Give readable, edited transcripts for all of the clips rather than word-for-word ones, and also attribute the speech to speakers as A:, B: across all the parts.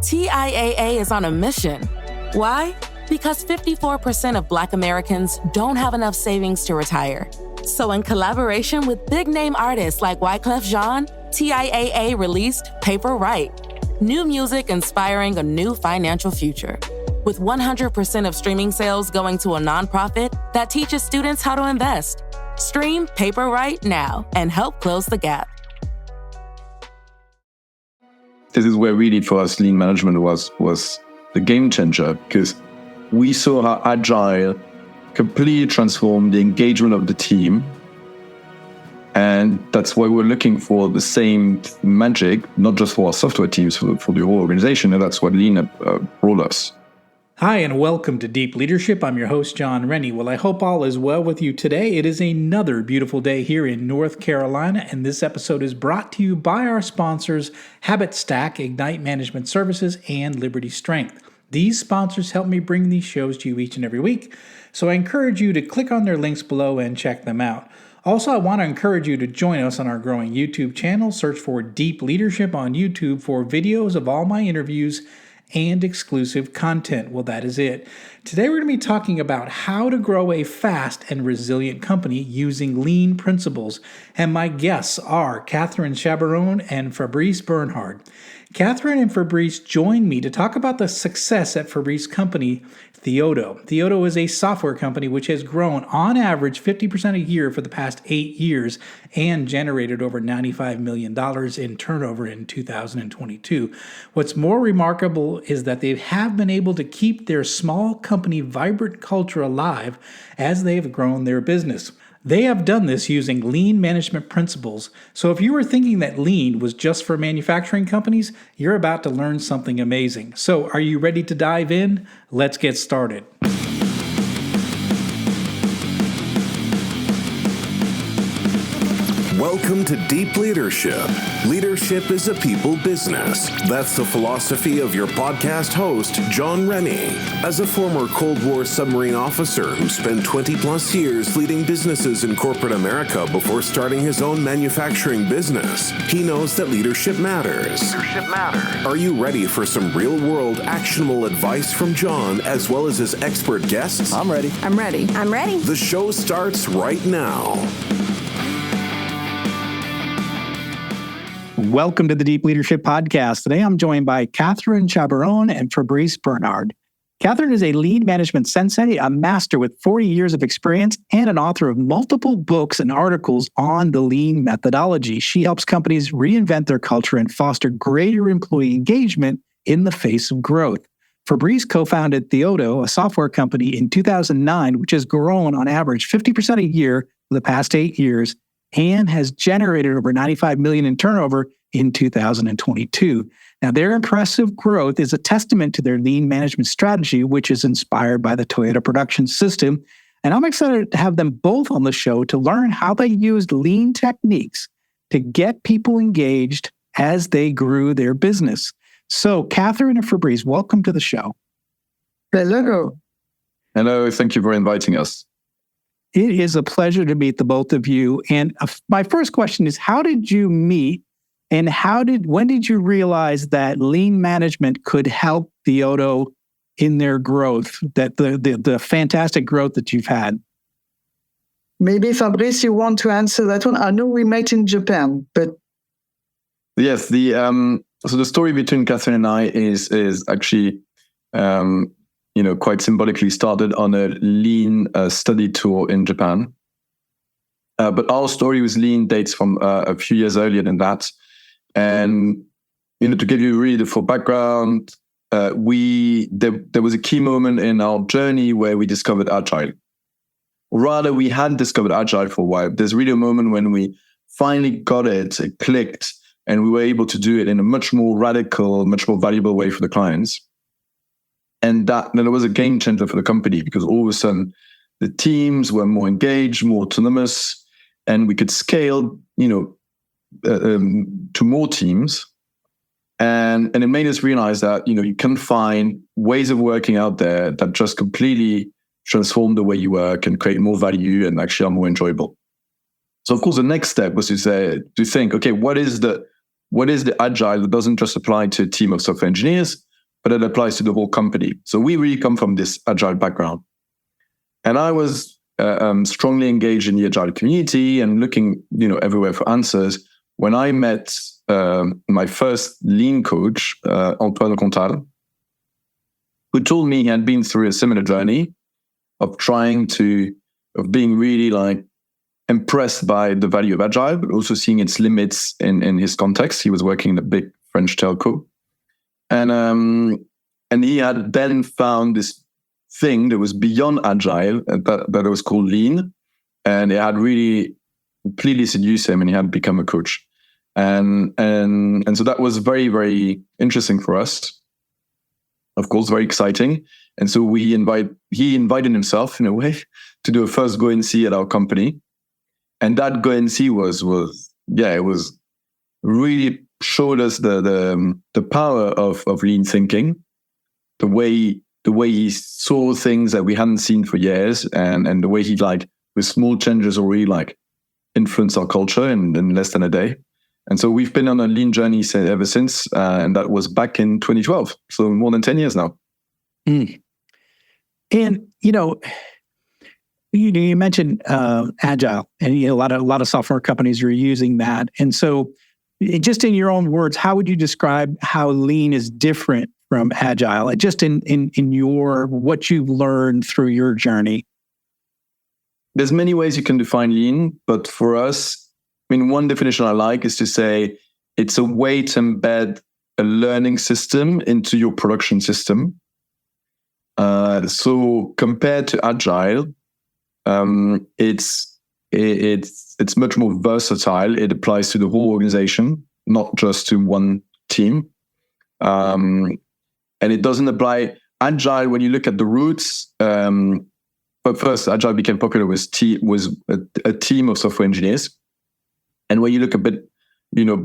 A: TIAA is on a mission. Why? Because 54% of Black Americans don't have enough savings to retire. So in collaboration with big-name artists like Wyclef Jean, TIAA released Paper Right, new music inspiring a new financial future. With 100% of streaming sales going to a nonprofit that teaches students how to invest. Stream Paper Right now and help close the gap.
B: This is where really for us lean management was the game changer, because we saw how agile completely transformed the engagement of the team. And that's why we're looking for the same magic, not just for our software teams, for the whole organization. And that's what Lean brought us.
C: Hi, and welcome to Deep Leadership. I'm your host, John Rennie. Well, I hope all is well with you today. It is another beautiful day here in North Carolina, and this episode is brought to you by our sponsors, Habit Stack, Ignite Management Services, and Liberty Strength. These sponsors help me bring these shows to you each and every week, so I encourage you to click on their links below and check them out. Also, I want to encourage you to join us on our growing YouTube channel. Search for Deep Leadership on YouTube for videos of all my interviews and exclusive content. Well, that is it. Today we're going to be talking about how to grow a fast and resilient company using lean principles. And my guests are Catherine Chabiron and Fabrice Bernhard. Catherine and Fabrice joined me to talk about the success at Fabrice's company, Theodo. Theodo is a software company which has grown on average 50% a year for the past 8 years and generated over $95 million in turnover in 2022. What's more remarkable is that they have been able to keep their small company vibrant culture alive as they have grown their business. They have done this using lean management principles, so if you were thinking that lean was just for manufacturing companies, you're about to learn something amazing. So are you ready to dive in? Let's get started.
D: Welcome to Deep Leadership. Leadership is a people business. That's the philosophy of your podcast host, John Rennie. As a former Cold War submarine officer who spent 20 plus years leading businesses in corporate America before starting his own manufacturing business, he knows that leadership matters. Are you ready for some real-world actionable advice from John as well as his expert guests?
E: I'm ready.
D: The show starts right now.
E: Welcome to the Deep Leadership Podcast. Today I'm joined by Catherine Chabiron and Fabrice Bernhard. Catherine is a Lean Management Sensei, a master with 40 years of experience, and an author of multiple books and articles on the Lean methodology. She helps companies reinvent their culture and foster greater employee engagement in the face of growth. Fabrice co-founded Theodo, a software company, in 2009, which has grown on average 50% a year for the past 8 years, and has generated over $95 million in turnover in 2022. Now, their impressive growth is a testament to their lean management strategy, which is inspired by the Toyota production system. And I'm excited to have them both on the show to learn how they used lean techniques to get people engaged as they grew their business. So, Catherine and Fabrice, welcome to the show.
F: Hello.
B: Hello, thank you for inviting us.
E: It is a pleasure to meet the both of you. And my first question is, how did you meet, and when did you realize that lean management could help Theodo in their growth, that the fantastic growth that you've had?
F: Maybe Fabrice, you want to answer that one? I know we met in Japan, but
B: Yes, so the story between Catherine and I is actually quite symbolically started on a lean study tour in Japan. But our story with lean dates from a few years earlier than that. And, to give you really the full background, there was a key moment in our journey where we discovered Agile. Or rather, we hadn't discovered Agile for a while. There's really a moment when we finally got it clicked, and we were able to do it in a much more radical, much more valuable way for the clients. And then it was a game changer for the company, because all of a sudden the teams were more engaged, more autonomous, and we could scale, to more teams. And it made us realize that, you can find ways of working out there that just completely transform the way you work and create more value and actually are more enjoyable. So of course, the next step was to think, okay, what is the what is the agile that doesn't just apply to a team of software engineers, but it applies to the whole company. So we really come from this agile background. And I was strongly engaged in the agile community and looking, everywhere for answers. When I met my first lean coach, Antoine Contal, who told me he had been through a similar journey of being really impressed by the value of agile, but also seeing its limits in his context. He was working in a big French telco. And he had then found this thing that was beyond agile, that was called lean. And it had really completely seduced him, and he had become a coach. And so that was very, very interesting for us. Of course, very exciting. And so he invited himself, in a way, to do a first go and see at our company. And that go and see was really showed us the power of lean thinking, the way he saw things that we hadn't seen for years, and the way he with small changes already influenced our culture in less than a day. And so we've been on a lean journey ever since, and that was back in 2012, so more than 10 years now.
E: Mm. And you mentioned agile, and a lot of software companies are using that. And so, just in your own words, how would you describe how lean is different from agile? Just in your what you've learned through your journey.
B: There's many ways you can define lean, but for us, one definition I like is to say it's a way to embed a learning system into your production system. So compared to agile, it's much more versatile. It applies to the whole organization, not just to one team. And it doesn't apply agile when you look at the roots. But first, agile became popular was a team of software engineers. And when you look a bit,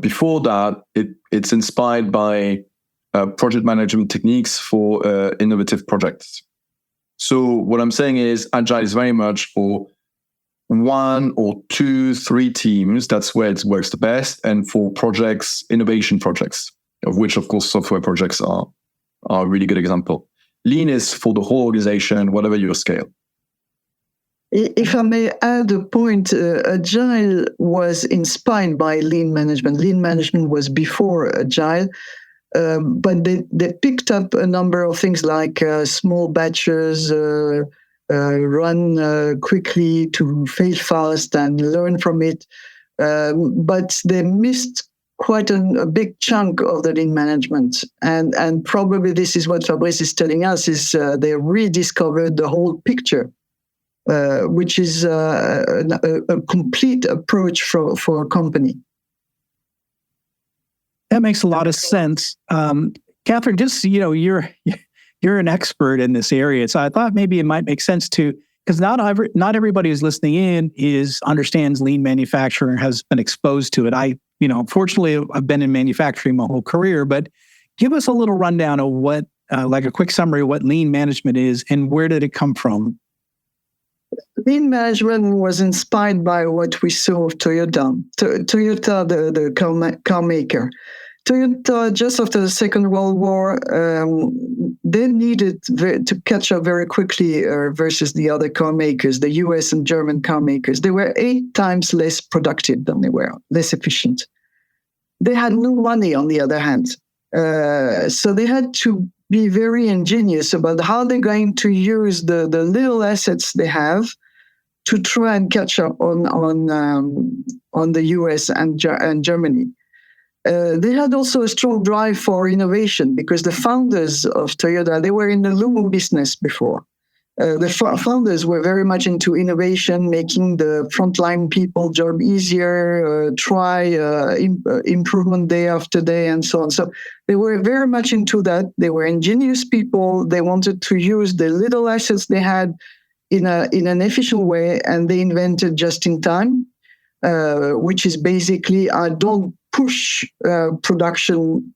B: before that, it's inspired by project management techniques for innovative projects. So what I'm saying is agile is very much for 1 or 2, 3 teams. That's where it works the best. And for projects, innovation projects, of which, of course, software projects are a really good example. Lean is for the whole organization, whatever your scale.
F: If I may add a point, Agile was inspired by Lean Management. Lean Management was before Agile, but they picked up a number of things like small batches, run quickly to fail fast and learn from it. But they missed quite a big chunk of the Lean Management. And probably this is what Fabrice is telling us, is they rediscovered the whole picture. Which is a complete approach for a company.
E: That makes a lot of sense. Catherine, just, you're an expert in this area. So I thought maybe it might make sense because not everybody who's listening in understands lean manufacturing, has been exposed to it. Fortunately, I've been in manufacturing my whole career, but give us a little rundown of what, a quick summary of what lean management is and where did it come from?
F: Lean management was inspired by what we saw of Toyota. Toyota, the car maker. Toyota, just after the Second World War, they needed to catch up very quickly versus the other car makers, the US and German car makers. They were 8 times less productive than they were, less efficient. They had no money, on the other hand. So they had to be very ingenious about how they're going to use the little assets they have to try and catch up on the US and Germany. They had also a strong drive for innovation because the founders of Toyota, they were in the loom business before. The founders were very much into innovation, making the frontline people job easier, improvement day after day, and so on. So they were very much into that. They were ingenious people. They wanted to use the little assets they had in an efficient way, and they invented just in time, which is basically I don't push production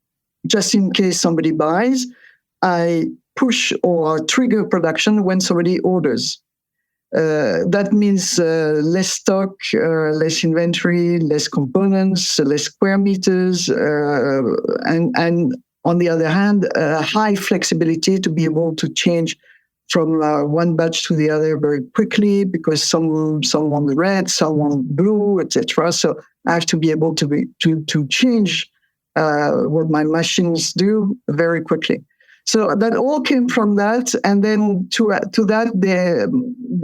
F: just in case somebody buys. I push or trigger production when somebody orders. That means less stock, less inventory, less components, less square meters, and on the other hand, high flexibility to be able to change from one batch to the other very quickly, because some want red, some want blue, etc. So I have to be able to change what my machines do very quickly. So that all came from that, and then to that,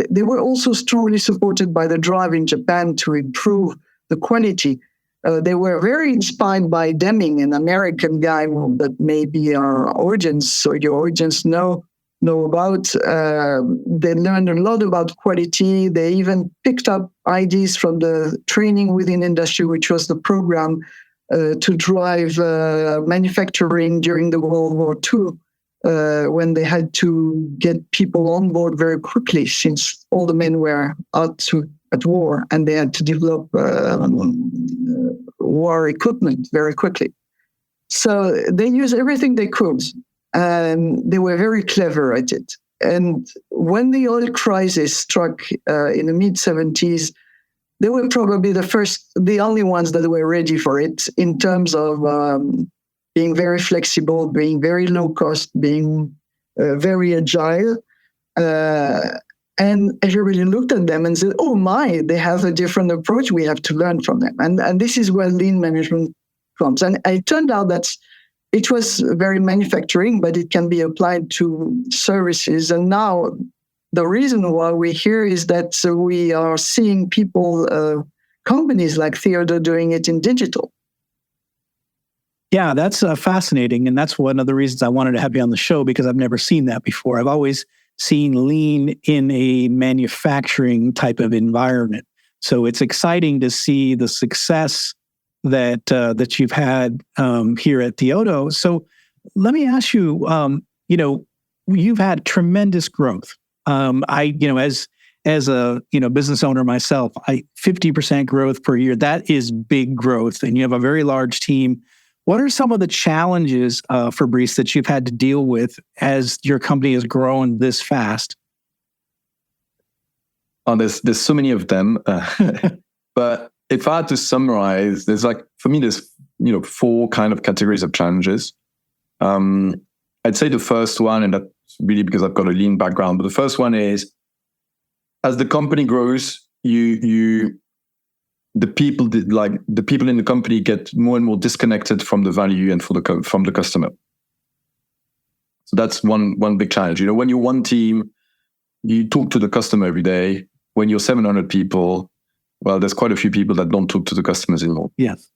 F: they were also strongly supported by the drive in Japan to improve the quality. They were very inspired by Deming, an American guy that maybe our audience or your audience know about. They learned a lot about quality. They even picked up ideas from the training within industry, which was the program to drive manufacturing during the World War II. When they had to get people on board very quickly, since all the men were out at war, and they had to develop war equipment very quickly. So they used everything they could, and they were very clever at it. And when the oil crisis struck in the mid-70s, they were probably the only ones that were ready for it in terms of being very flexible, being very low cost, being very agile. And everybody looked at them and said, oh my, they have a different approach. We have to learn from them. And this is where lean management comes. And it turned out that it was very manufacturing, but it can be applied to services. And now the reason why we're here is that we are seeing companies like Theodo doing it in digital.
E: Yeah, that's fascinating. And that's one of the reasons I wanted to have you on the show, because I've never seen that before. I've always seen lean in a manufacturing type of environment. So it's exciting to see the success that you've had here at Theodo. So let me ask you, you've had tremendous growth. As a business owner myself, 50% growth per year, that is big growth. And you have a very large team. What are some of the challenges, Fabrice, that you've had to deal with as your company has grown this fast?
B: There's so many of them, but if I had to summarize, there's four kind of categories of challenges. I'd say the first one, and that's really because I've got a lean background, but the first one is, as the company grows, the people in the company get more and more disconnected from the value and from the customer. So that's one big challenge. When you're one team, you talk to the customer every day. When you're 700 people, well, there's quite a few people that don't talk to the customers anymore.
E: Yes.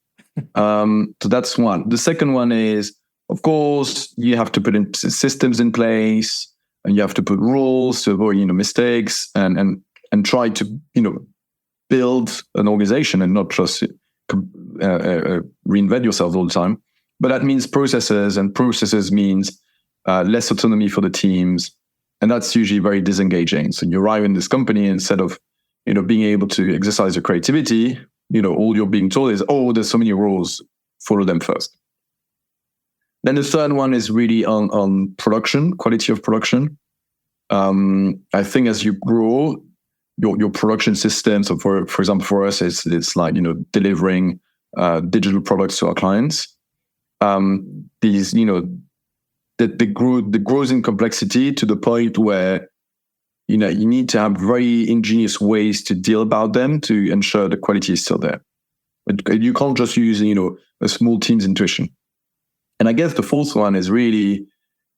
B: So that's one. The second one is, of course, you have to put in systems in place, and you have to put rules to avoid mistakes, and try to build an organization and not just reinvent yourself all the time. But that means processes, and processes means less autonomy for the teams, and that's usually very disengaging. So you arrive in this company, instead of being able to exercise your creativity, all you're being told is, oh, there's so many rules, follow them first. Then the third one is really on production, quality of production. I think as you grow, your production system. So for example, for us, it's like delivering digital products to our clients. These the growth in complexity to the point where you need to have very ingenious ways to deal about them to ensure the quality is still there. But you can't just use a small team's intuition. And I guess the fourth one is really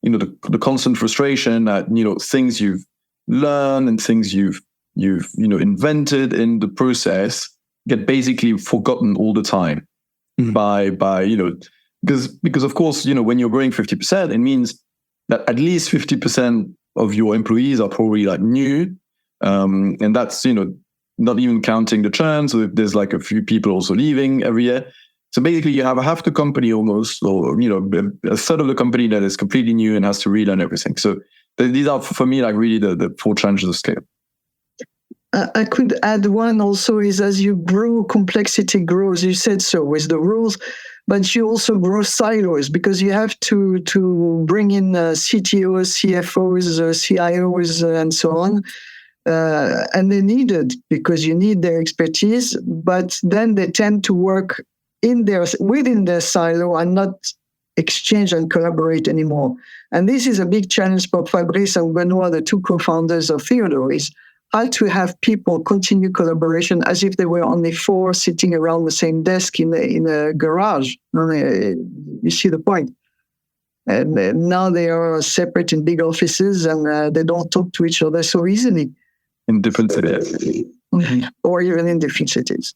B: the constant frustration that things you've learned and things you've invented in the process get basically forgotten all the time. Mm-hmm. by because of course when you're growing 50%, it means that at least 50% of your employees are probably new, and that's not even counting the churn. So if there's a few people also leaving every year, so basically you have half the company almost, or a third of the company that is completely new and has to relearn everything. So these are for me really the four challenges of scale.
F: I could add one also is, as you grow, complexity grows. You said so with the rules, but you also grow silos, because you have to bring in CTOs, CFOs, CIOs, and so on. and they need it because you need their expertise, but then they tend to work within their silo and not exchange and collaborate anymore. And this is a big challenge for Fabrice and Benoit, the two co-founders of Theodo, is how to have people continue collaboration as if they were only four sitting around the same desk in a garage. You see the point? And now they are separate in big offices and they don't talk to each other so easily.
B: In different cities.
F: Or even in different cities.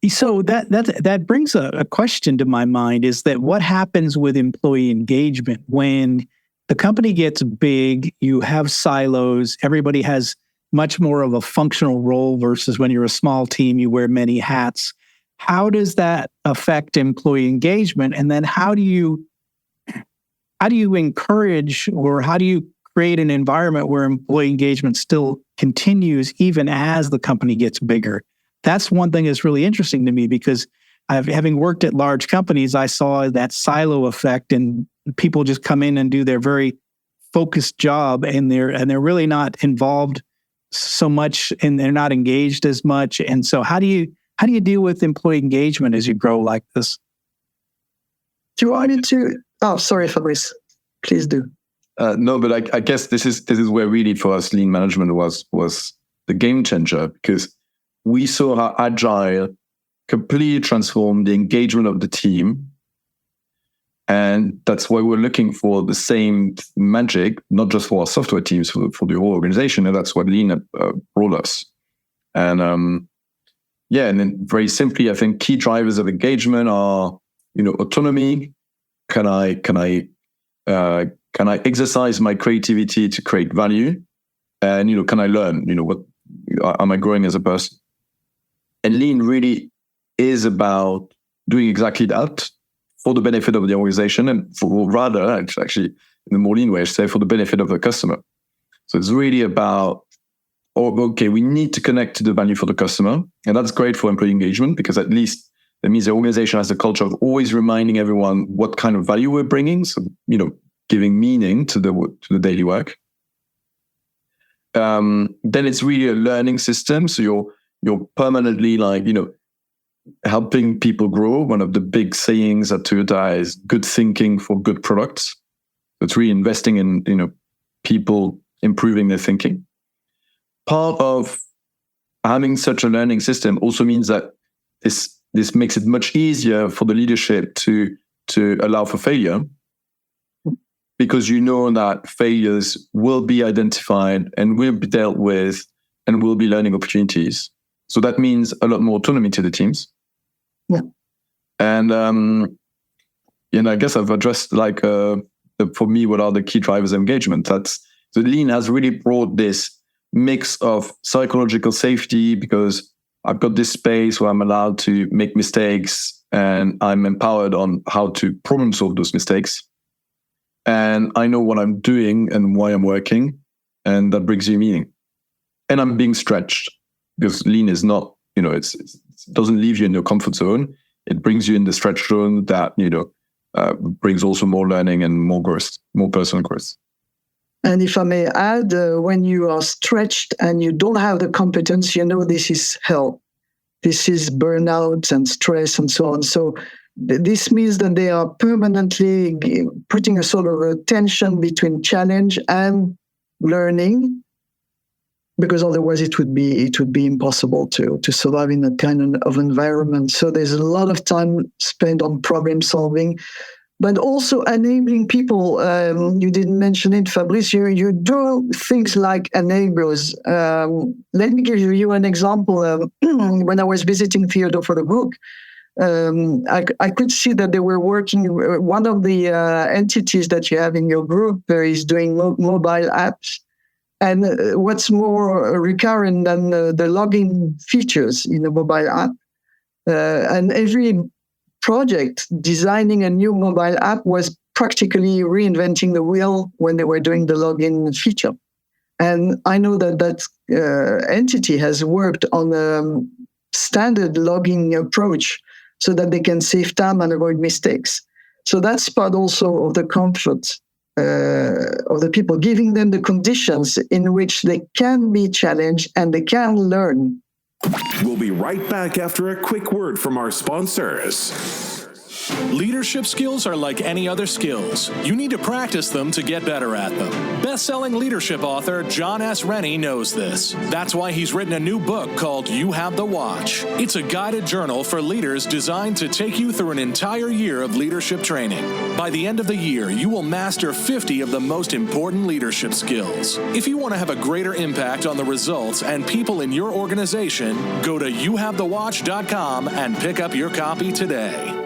E: So that brings a question to my mind, is that what happens with employee engagement when the company gets big, you have silos, everybody has much more of a functional role versus when you're a small team, you wear many hats. How does that affect employee engagement? And then how do you encourage, or how do you create an environment where employee engagement still continues even as the company gets bigger? That's one thing that's really interesting to me, because having worked at large companies, I saw that silo effect, and people just come in and do their very focused job, and they're really not involved so much, and they're not engaged as much. And so how do you deal with employee engagement as you grow like this?
F: Do you want me to? Oh, sorry, Fabrice. Please do.
B: No, but I guess this is where really for us lean management was the game changer, because we saw how Agile completely transformed the engagement of the team. And that's why we're looking for the same magic, not just for our software teams, for the whole organization. And that's what Lean brought us. And and then very simply, I think key drivers of engagement are, autonomy. Can I exercise my creativity to create value? And, can I learn? What am I growing as a person? And Lean really is about doing exactly that for the benefit of the organization, and actually, in the more Lean way, I say for the benefit of the customer. So it's really about, we need to connect to the value for the customer. And that's great for employee engagement, because at least that means the organization has a culture of always reminding everyone what kind of value we're bringing. So, giving meaning to the daily work. Then it's really a learning system. So you're permanently helping people grow. One of the big sayings at Toyota is good thinking for good products. It's really investing in, people improving their thinking. Part of having such a learning system also means that this makes it much easier for the leadership to allow for failure, because that failures will be identified and will be dealt with and will be learning opportunities. So that means a lot more autonomy to the teams.
F: Yeah.
B: And, I guess I've addressed for me, what are the key drivers of engagement? So Lean has really brought this mix of psychological safety, because I've got this space where I'm allowed to make mistakes and I'm empowered on how to problem solve those mistakes. And I know what I'm doing and why I'm working, and that brings you meaning. And I'm being stretched, because Lean is not, it doesn't leave you in your comfort zone. It brings you in the stretch zone that, brings also more learning and more growth, more personal growth.
F: And if I may add, when you are stretched and you don't have the competence, this is hell. This is burnout and stress and so on. So this means that they are permanently putting a sort of a tension between challenge and learning, because otherwise it would be impossible to survive in that kind of environment. So there's a lot of time spent on problem solving, but also enabling people. You didn't mention it, Fabrice. You do things like enablers. Let me give you an example. When I was visiting Theodo for the book, I could see that they were working. One of the entities that you have in your group is doing mobile apps. And what's more recurrent than the login features in the mobile app? And every project designing a new mobile app was practically reinventing the wheel when they were doing the login feature. And I know that entity has worked on a standard logging approach so that they can save time and avoid mistakes. So that's part also of the comfort the people, giving them the conditions in which they can be challenged and they can learn.
D: We'll be right back after a quick word from our sponsors.
G: Leadership skills are like any other skills. You need to practice them to get better at them. Best-selling leadership author John S. Rennie knows this. That's why he's written a new book called You Have the Watch. It's a guided journal for leaders designed to take you through an entire year of leadership training. By the end of the year, you will master 50 of the most important leadership skills. If you want to have a greater impact on the results and people in your organization, go to youhavethewatch.com and pick up your copy today.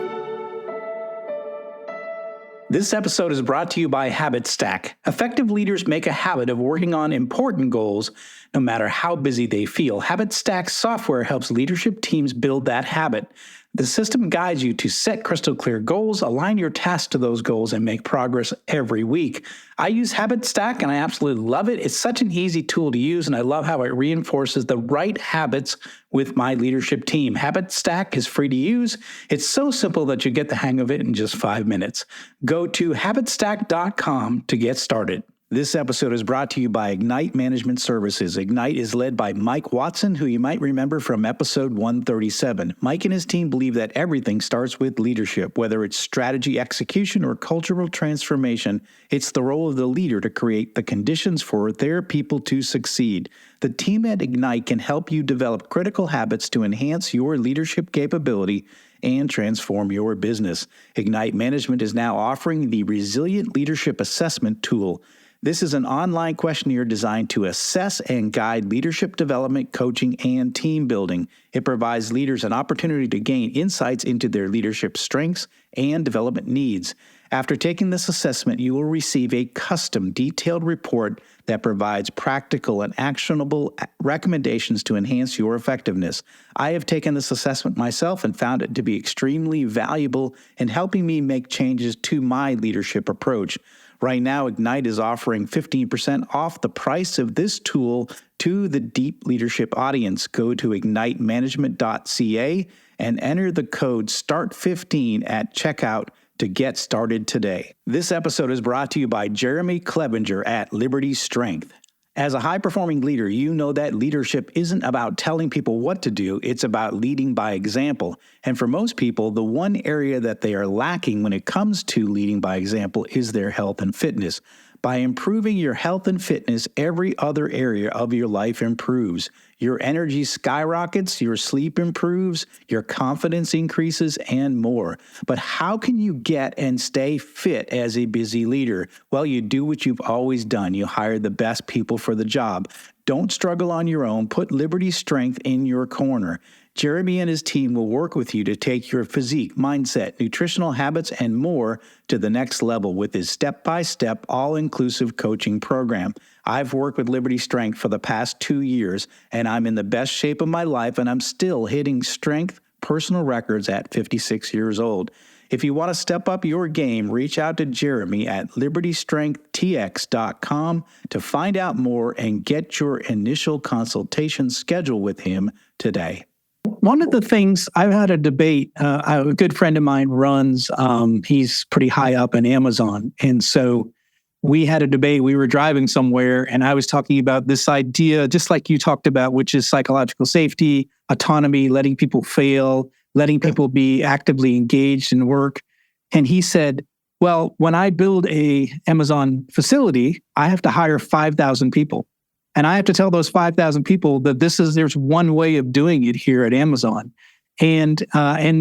C: This episode is brought to you by Habit Stack. Effective leaders make a habit of working on important goals, no matter how busy they feel. Habit Stack software helps leadership teams build that habit. The system guides you to set crystal clear goals, align your tasks to those goals, and make progress every week. I use Habit Stack and I absolutely love it. It's such an easy tool to use, and I love how it reinforces the right habits with my leadership team. Habit Stack is free to use. It's so simple that you get the hang of it in just 5 minutes. Go to habitstack.com to get started. This episode is brought to you by Ignite Management Services. Ignite is led by Mike Watson, who you might remember from episode 137. Mike and his team believe that everything starts with leadership, whether it's strategy execution or cultural transformation. It's the role of the leader to create the conditions for their people to succeed. The team at Ignite can help you develop critical habits to enhance your leadership capability and transform your business. Ignite Management is now offering the Resilient Leadership Assessment Tool. This is an online questionnaire designed to assess and guide leadership development, coaching, and team building. It provides leaders an opportunity to gain insights into their leadership strengths and development needs. After taking this assessment, you will receive a custom, detailed report that provides practical and actionable recommendations to enhance your effectiveness. I have taken this assessment myself and found it to be extremely valuable in helping me make changes to my leadership approach. Right now, Ignite is offering 15% off the price of this tool to the deep leadership audience. Go to ignitemanagement.ca and enter the code START15 at checkout to get started today. This episode is brought to you by Jeremy Klebinger at Liberty Strength. As a high-performing leader, you know that leadership isn't about telling people what to do, it's about leading by example. And for most people, the one area that they are lacking when it comes to leading by example is their health and fitness. By improving your health and fitness, every other area of your life improves. Your energy skyrockets, your sleep improves, your confidence increases, and more. But how can you get and stay fit as a busy leader? Well, you do what you've always done. You hire the best people for the job. Don't struggle on your own. Put Liberty Strength in your corner. Jeremy and his team will work with you to take your physique, mindset, nutritional habits, and more to the next level with his step-by-step, all-inclusive coaching program. I've worked with Liberty Strength for the past 2 years, and I'm in the best shape of my life, and I'm still hitting strength personal records at 56 years old. If you want to step up your game, reach out to Jeremy at libertystrengthtx.com to find out more and get your initial consultation scheduled with him today.
E: One of the things I've had a debate, a good friend of mine runs, he's pretty high up in Amazon. And so we had a debate. We were driving somewhere and I was talking about this idea, just like you talked about, which is psychological safety, autonomy, letting people fail, letting people be actively engaged in work. And he said, well, when I build a Amazon facility, I have to hire 5,000 people. And I have to tell those 5,000 people that there's one way of doing it here at Amazon. And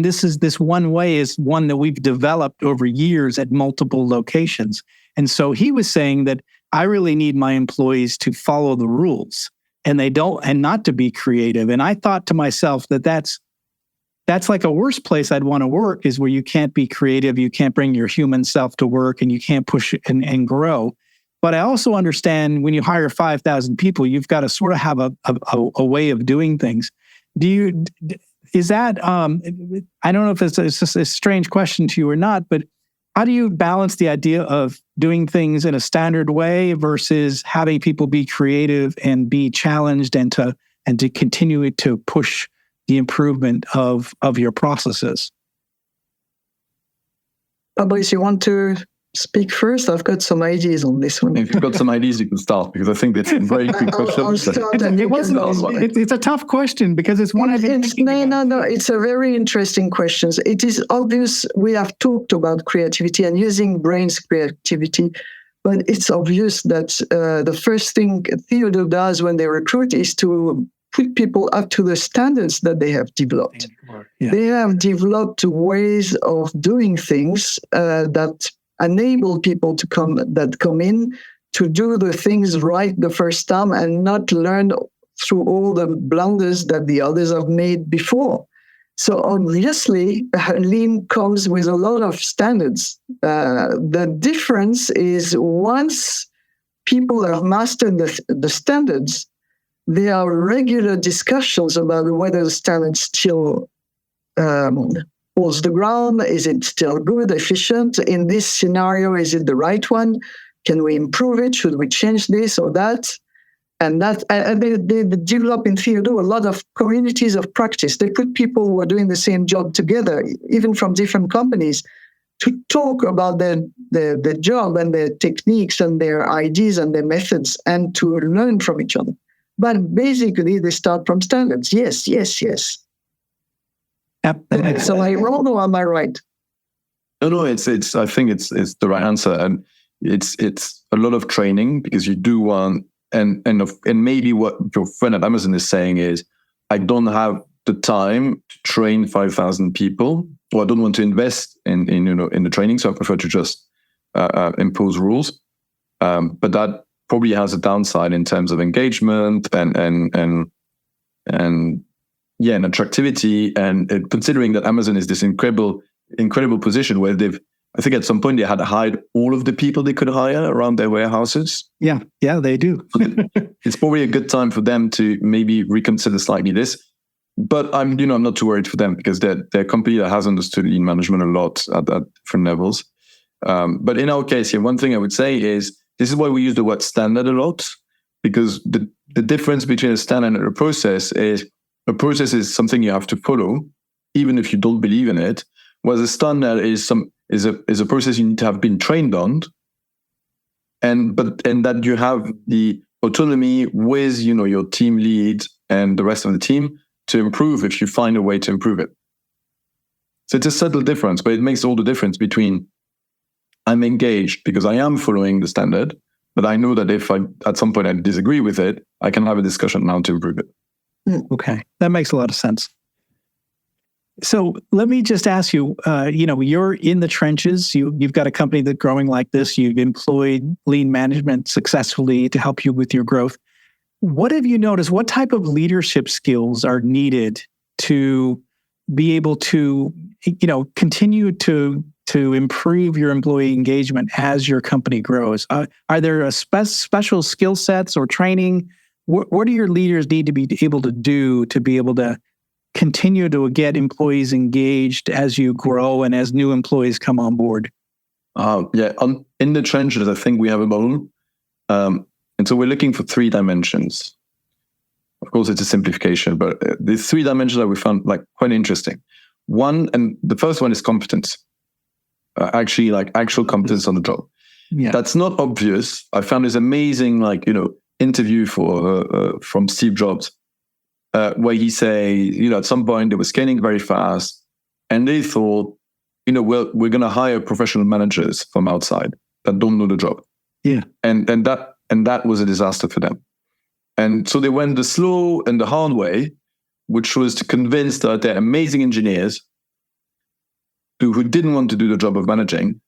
E: this one way is one that we've developed over years at multiple locations. And so he was saying that I really need my employees to follow the rules and not to be creative. And I thought to myself that's like a worse place I'd want to work, is where you can't be creative, you can't bring your human self to work, and you can't push and grow. But I also understand when you hire 5,000 people, you've got to sort of have a way of doing things. I don't know if it's just a strange question to you or not, but how do you balance the idea of doing things in a standard way versus having people be creative and be challenged and to continue to push the improvement of your processes?
F: Fabrice, you want to speak first. I've got some ideas on this one.
B: If you've got some ideas, you can start, because I think that's a very quick question.
F: I'll start and
E: It's a tough question because it's one of
F: No. It's a very interesting question. It is obvious we have talked about creativity and using brains creativity, but it's obvious that the first thing Theodo does when they recruit is to put people up to the standards that they have developed. Yeah. They have developed ways of doing things that enable people to come in to do the things right the first time and not learn through all the blunders that the others have made before. So obviously, Lean comes with a lot of standards. The difference is once people have mastered the standards, there are regular discussions about whether the standard still holds the ground. Is it still good, efficient? In this scenario, is it the right one? Can we improve it? Should we change this or that? And they develop in Theodo a lot of communities of practice. They put people who are doing the same job together, even from different companies, to talk about their job and their techniques and their ideas and their methods, and to learn from each other. But basically, they start from standards. Yes. So am I wrong or am I right?
B: No. It's. I think it's the right answer, and it's a lot of training, because you do want, and maybe what your friend at Amazon is saying is, I don't have the time to train 5,000 people, or I don't want to invest in the training, so I prefer to just impose rules. But that probably has a downside in terms of engagement and attractivity, and considering that Amazon is this incredible position where I think at some point they had hired all of the people they could hire around their warehouses.
E: Yeah, they do.
B: It's probably a good time for them to maybe reconsider slightly this. But I'm not too worried for them, because they're a company that has understood lean management a lot at different levels. But in our case here, one thing I would say is, this is why we use the word standard a lot, because the difference between a standard and a process is something you have to follow, even if you don't believe in it. Whereas a standard is a process you need to have been trained on, and that you have the autonomy with your team lead and the rest of the team to improve if you find a way to improve it. So it's a subtle difference, but it makes all the difference between I'm engaged because I am following the standard, but I know that if at some point I disagree with it, I can have a discussion now to improve it.
E: Okay, that makes a lot of sense. So let me just ask you, you're in the trenches. You've got a company that's growing like this. You've employed lean management successfully to help you with your growth. What have you noticed? What type of leadership skills are needed to be able to, continue to improve your employee engagement as your company grows? Are there special skill sets or training? What do your leaders need to be able to do to be able to continue to get employees engaged as you grow and as new employees come on board?
B: In the trenches, I think we have a model. And so we're looking for 3 dimensions. Of course, it's a simplification, but the 3 dimensions that we found quite interesting. One, and the first one is competence. Actual competence on the job. Yeah. That's not obvious. I found this amazing, interview from Steve Jobs, where he say, at some point they were scaling very fast, and they thought, we're going to hire professional managers from outside that don't know the job.
E: Yeah,
B: and that was a disaster for them. And so they went the slow and the hard way, which was to convince that they're amazing engineers who didn't want to do the job of managing,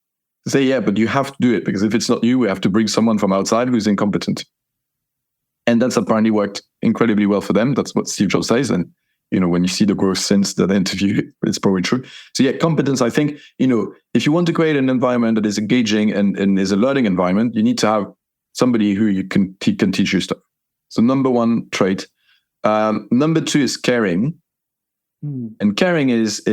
B: say, yeah, but you have to do it, because if it's not you, we have to bring someone from outside who's incompetent. And that's apparently worked incredibly well for them. That's what Steve Jobs says. And, when you see the growth since that interview, it's probably true. So yeah, competence, I think, if you want to create an environment that is engaging and is a learning environment, you need to have somebody who you can teach you stuff. So number 1 trait. Number 2 is caring. And caring is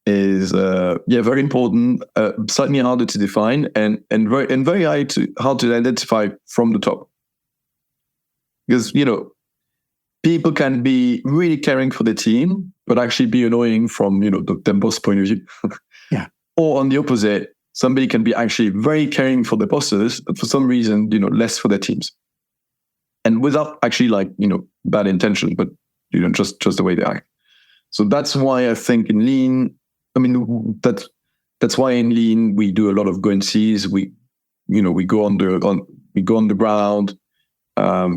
B: very important, slightly harder to define, and very hard to identify from the top. Because people can be really caring for the team, but actually be annoying from their boss point of view.
E: Yeah.
B: Or on the opposite, somebody can be actually very caring for their bosses, but for some reason, less for their teams. And without actually bad intention, but just the way they act. So that's why I think in Lean, that's why in Lean we do a lot of go and sees. We go on the ground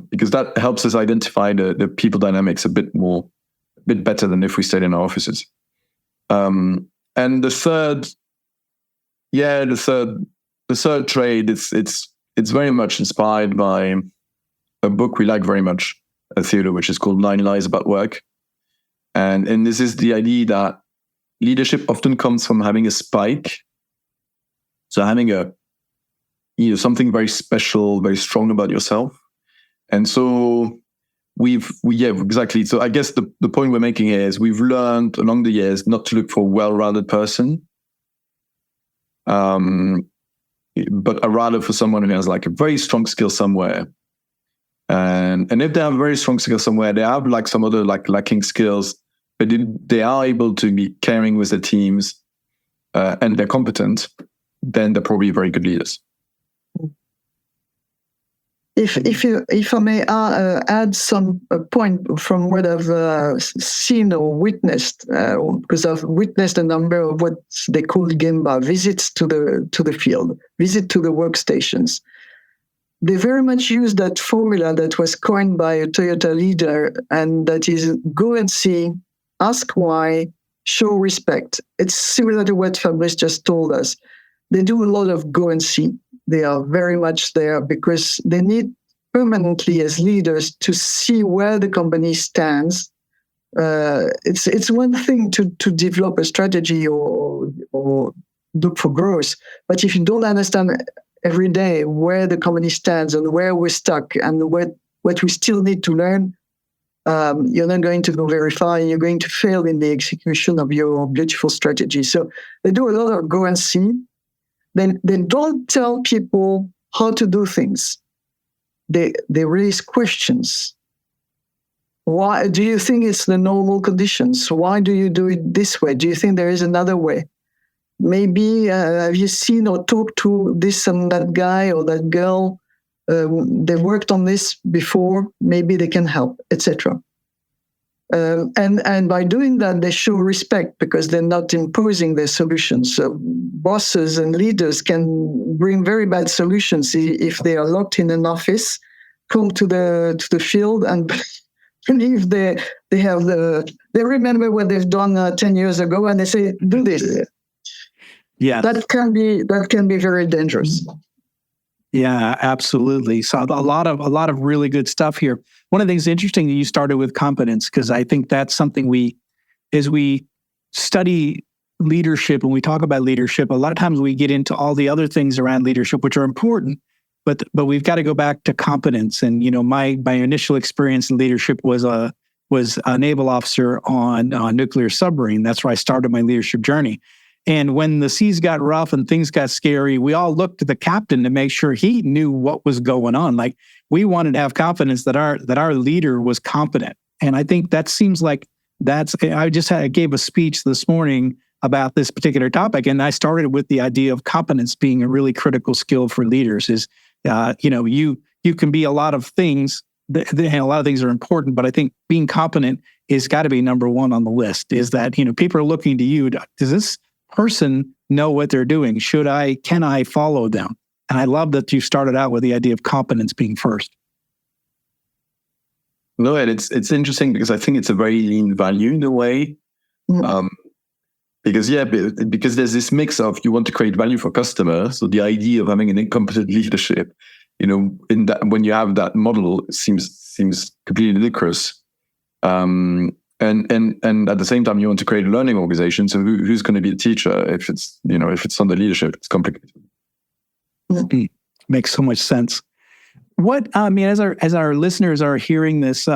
B: because that helps us identify the people dynamics a bit better than if we stayed in our offices. And the third trade, it's very much inspired by a book we like very much at Theodo, which is called 9 Lies About Work. And this is the idea that leadership often comes from having a spike. So having something very special, very strong about yourself. And so exactly. So I guess the point we're making here is we've learned along the years not to look for a well-rounded person, but rather for someone who has a very strong skill somewhere. And if they have a very strong skill somewhere, they have some other lacking skills, but they are able to be caring with the teams and they're competent, then they're probably very good leaders.
F: If I may add some point from what I've seen or witnessed, because I've witnessed a number of what they call Gemba visits to the field, visit to the workstations. They very much use that formula that was coined by a Toyota leader, and that is go and see, ask why, show respect. It's similar to what Fabrice just told us. They do a lot of go and see. They are very much there because they need permanently as leaders to see where the company stands. It's one thing to develop a strategy or look for growth, but if you don't understand every day where the company stands and where we're stuck and what we still need to learn, you're not going to go very far and you're going to fail in the execution of your beautiful strategy. So they do a lot of go and see. Then they don't tell people how to do things. They raise questions. Why do you think it's the normal conditions? Why do you do it this way? Do you think there is another way? Maybe have you seen or talked to this and that guy or that girl? They worked on this before. Maybe they can help, etc. And by doing that, they show respect because they're not imposing their solutions. So bosses and leaders can bring very bad solutions if they are locked in an office, come to the field and believe they remember what they've done 10 years ago and they say, do this.
E: Yeah,
F: that can be very dangerous.
E: Yeah, absolutely. So a lot of really good stuff here. One of the things interesting that you started with competence, because I think that's something as we study leadership and we talk about leadership, a lot of times we get into all the other things around leadership, which are important, but we've got to go back to competence. And my initial experience in leadership was a naval officer on a nuclear submarine. That's where I started my leadership journey. And when the seas got rough and things got scary, we all looked to the captain to make sure he knew what was going on. Like we wanted to have confidence that our leader was competent. And I think that seems like I gave a speech this morning about this particular topic, and I started with the idea of competence being a really critical skill for leaders. Is you can be a lot of things. A lot of things are important, but I think being competent is got to be number one on the list. Is that people are looking to you. Does this person know what they're doing? Can I follow them? And I love that you started out with the idea of competence being first.
B: No, and it's interesting because I think it's a very lean value in a way. Because there's this mix of you want to create value for customers. So the idea of having an incompetent leadership, in that when you have that model, it seems completely ludicrous. And at the same time, you want to create a learning organization. So who's going to be the teacher if it's under leadership? It's complicated.
E: Makes so much sense. What as our listeners are hearing this,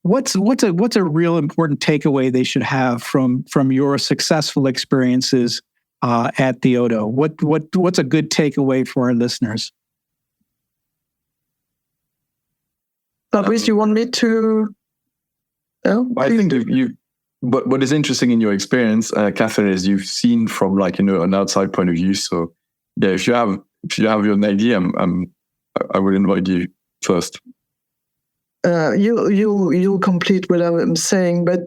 E: what's a real important takeaway they should have from your successful experiences at Theodo? What's a good takeaway for our listeners?
F: Fabrice, you want me to?
B: I think what is interesting in your experience, Catherine, is you've seen from an outside point of view. So yeah, if you have your idea, I will invite you first.
F: You'll complete what I'm saying, but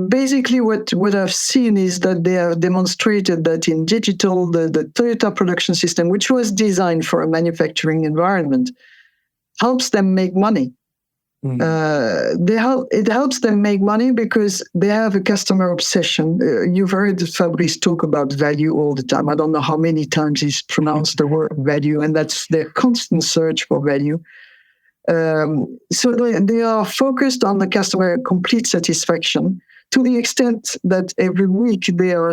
F: basically what I've seen is that they have demonstrated that in digital, the Toyota production system, which was designed for a manufacturing environment, helps them make money. It helps them make money because they have a customer obsession. You've heard Fabrice talk about value all the time. I don't know how many times he's pronounced the word value, and that's their constant search for value. So they are focused on the customer complete satisfaction to the extent that every week they are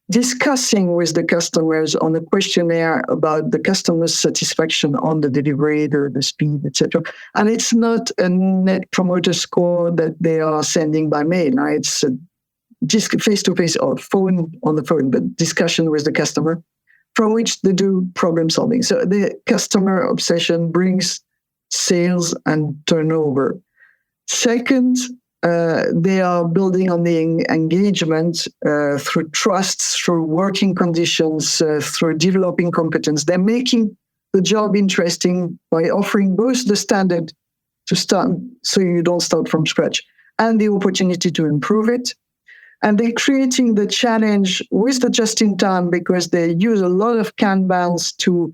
F: discussing with the customers on a questionnaire about the customer's satisfaction on the delivery, the speed, etc. And it's not a net promoter score that they are sending by mail. It's just face-to-face or on the phone, but discussion with the customer, from which they do problem solving. So the customer obsession brings sales and turnover. Second, they are building on the engagement through trust, through working conditions, through developing competence. They're making the job interesting by offering both the standard to start, so you don't start from scratch, and the opportunity to improve it. And they're creating the challenge with the just-in-time because they use a lot of Kanbans to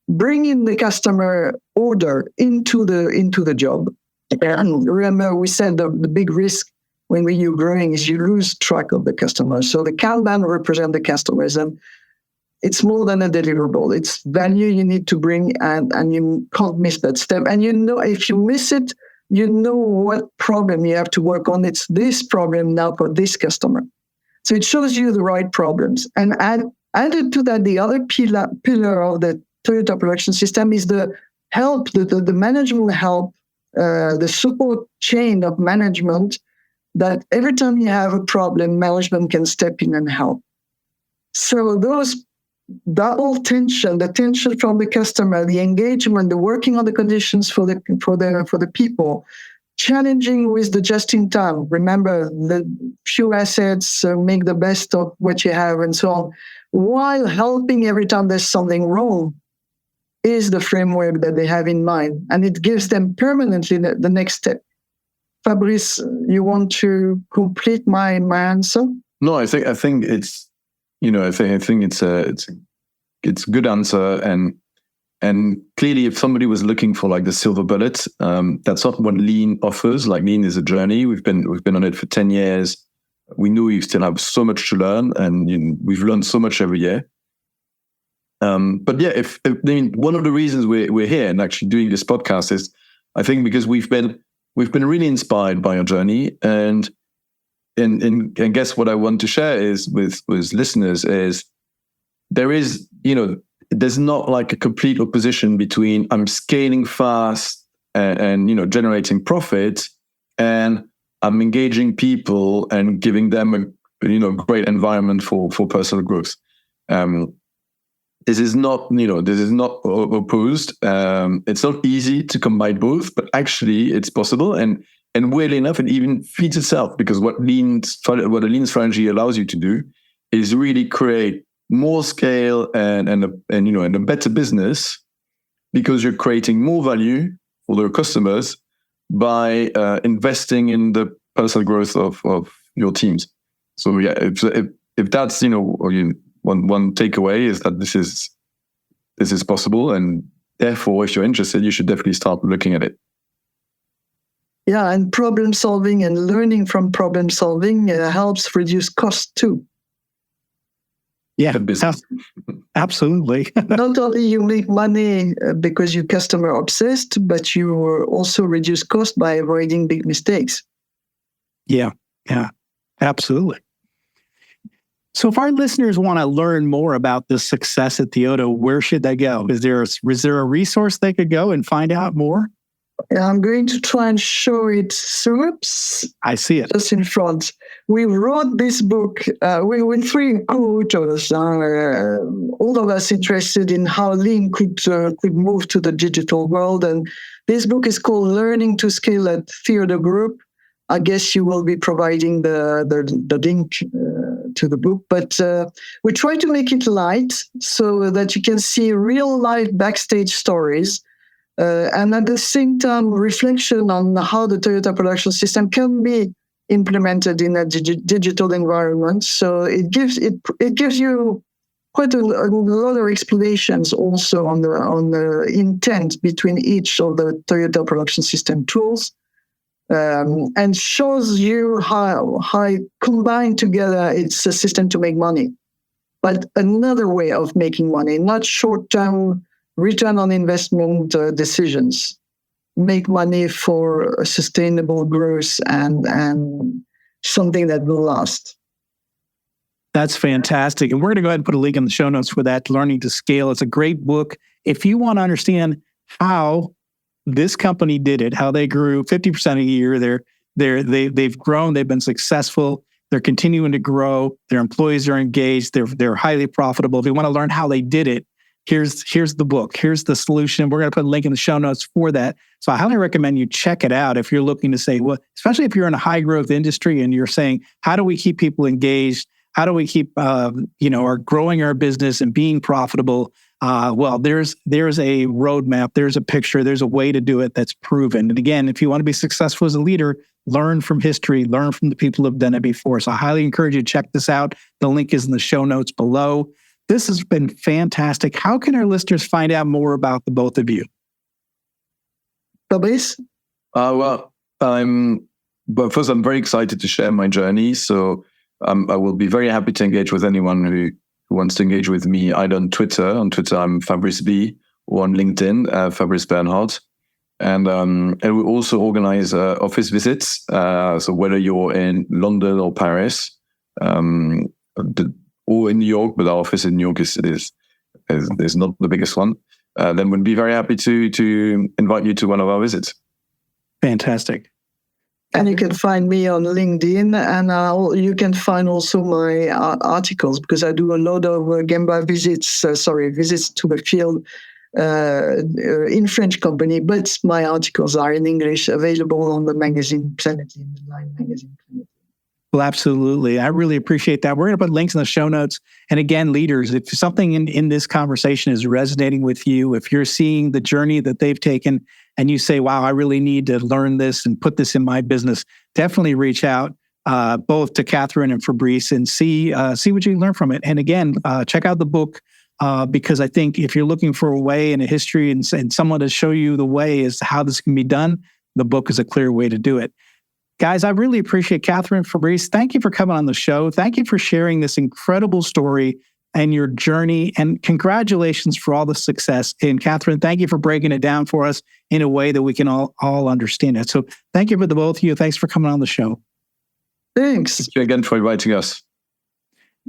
F: bring in the customer order into the job. And remember, we said the big risk when you're growing is you lose track of the customer. So the Kanban represent the customers, and it's more than a deliverable. It's value you need to bring, and you can't miss that step. And if you miss it, you know what problem you have to work on. It's this problem now for this customer. So it shows you the right problems. And added to that, the other pillar of the Toyota production system is the help, the management help, the support chain of management, that every time you have a problem, management can step in and help. So those double tension, the tension from the customer, the engagement, the working on the conditions for the people, challenging with the just-in-time. Remember, the few assets, make the best of what you have, and so on, while helping every time there's something wrong, is the framework that they have in mind, and it gives them permanently the next step. Fabrice, you want to complete my answer?
B: No, I think it's. I think it's a good answer, and clearly, if somebody was looking for like the silver bullet, that's not what Lean offers. Like, Lean is a journey. We've been on it for 10 years. We know we still have so much to learn, and we've learned so much every year. But yeah, one of the reasons we're here and actually doing this podcast is, I think, because we've been really inspired by our journey, and guess what I want to share is with listeners is there's not like a complete opposition between I'm scaling fast and generating profit, and I'm engaging people and giving them a great environment for personal growth. This is not opposed. It's not easy to combine both, but actually it's possible, and weirdly enough, it even feeds itself, because what a Lean strategy allows you to do is really create more scale and a better business, because you're creating more value for the customers by investing in the personal growth of your teams. So yeah, if that's one takeaway is that this is possible, and therefore, if you're interested, you should definitely start looking at it.
F: Yeah, and problem solving and learning from problem solving helps reduce cost too.
E: Yeah, absolutely.
F: Not only you make money because you're customer obsessed, but you also reduce cost by avoiding big mistakes. Yeah,
E: absolutely. So if our listeners want to learn more about the success at Theodo, where should they go? Is there a resource they could go and find out more?
F: I'm going to try and show it. Oops.
E: I see it.
F: Just in front. We wrote this book with three co-authors, all of us interested in how Lean could move to the digital world. And this book is called Learning to Scale at Theodo Group. I guess you will be providing the link to the book. But we try to make it light so that you can see real life backstage stories. And at the same time, reflection on how the Toyota production system can be implemented in a digital environment. So it gives you quite a lot of explanations also on the intent between each of the Toyota production system tools, and shows you how combined together it's a system to make money, but another way of making money, not short-term return on investment decisions. Make money for sustainable growth and something that will last.
E: That's fantastic. And we're going to go ahead and put a link in the show notes for that, Learning to Scale. It's a great book. If you want to understand how this company did it, how they grew 50% a year, they've grown, they've been successful, they're continuing to grow, their employees are engaged, they're highly profitable. If you want to learn how they did it, here's the book, here's the solution. We're going to put a link in the show notes for that. So I highly recommend you check it out if you're looking to say, well, especially if you're in a high growth industry and you're saying, how do we keep people engaged? How do we keep, growing our business and being profitable? Well, there's a roadmap, there's a picture, there's a way to do it that's proven. And again, if you want to be successful as a leader, learn from history, learn from the people who have done it before. So I highly encourage you to check this out. The link is in the show notes below. This has been fantastic. How can our listeners find out more about the both of you?
F: Fabrice?
B: But first, I'm very excited to share my journey. So I will be very happy to engage with anyone who wants to engage with me, either on Twitter. On Twitter, I'm Fabrice B, or on LinkedIn, Fabrice Bernhard. And we also organize office visits. So whether you're in London or Paris, or in New York, but our office in New York is not the biggest one, then we'd be very happy to invite you to one of our visits.
E: Fantastic.
F: And you can find me on LinkedIn, and you can find also my articles, because I do a lot of Gemba visits to the field in French company, but my articles are in English, available on the magazine Planet, in the Line magazine Planet.
E: Well, absolutely. I really appreciate that. We're going to put links in the show notes. And again, leaders, if something in this conversation is resonating with you, if you're seeing the journey that they've taken and you say, wow, I really need to learn this and put this in my business, definitely reach out both to Catherine and Fabrice and see what you can learn from it. And again, check out the book because I think if you're looking for a way and a history and someone to show you the way as to how this can be done, the book is a clear way to do it. Guys, I really appreciate Catherine, Fabrice. Thank you for coming on the show. Thank you for sharing this incredible story and your journey. And congratulations for all the success. And Catherine, thank you for breaking it down for us in a way that we can all understand it. So thank you for the both of you. Thanks for coming on the show.
F: Thanks.
B: Thank you again for inviting us.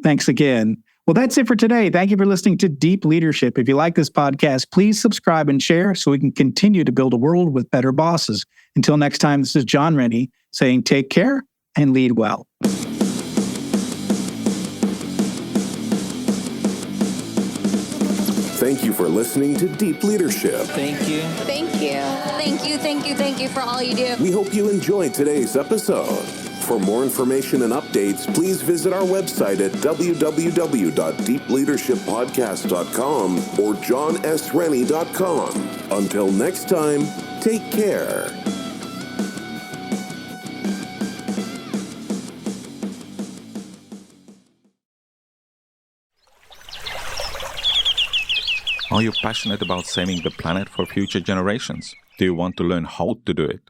E: Thanks again. Well, that's it for today. Thank you for listening to Deep Leadership. If you like this podcast, please subscribe and share so we can continue to build a world with better bosses. Until next time, this is John Rennie saying take care and lead well.
D: Thank you for listening to Deep Leadership.
H: Thank you.
I: Thank you. Thank you, thank you, thank you for all you do.
D: We hope you enjoyed today's episode. For more information and updates, please visit our website at www.deepleadershippodcast.com or johnsrennie.com. Until next time, take care.
J: Are you passionate about saving the planet for future generations? Do you want to learn how to do it?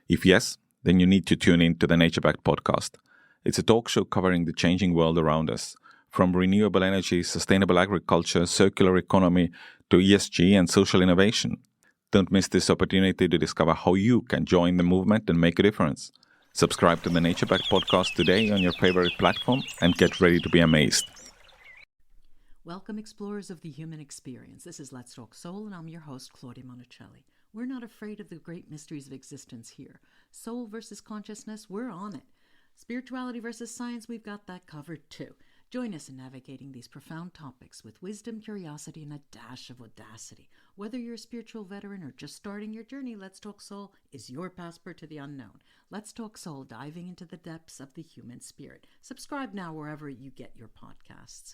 J: If yes, then you need to tune in to the Nature Backed podcast. It's a talk show covering the changing world around us, from renewable energy, sustainable agriculture, circular economy, to ESG and social innovation. Don't miss this opportunity to discover how you can join the movement and make a difference. Subscribe to the Nature Backed podcast today on your favorite platform and get ready to be amazed.
K: Welcome, explorers of the human experience. This is Let's Talk Soul, and I'm your host, Claudia Monicelli. We're not afraid of the great mysteries of existence here. Soul versus consciousness, we're on it. Spirituality versus science, we've got that covered too. Join us in navigating these profound topics with wisdom, curiosity, and a dash of audacity. Whether you're a spiritual veteran or just starting your journey, Let's Talk Soul is your passport to the unknown. Let's Talk Soul, diving into the depths of the human spirit. Subscribe now wherever you get your podcasts.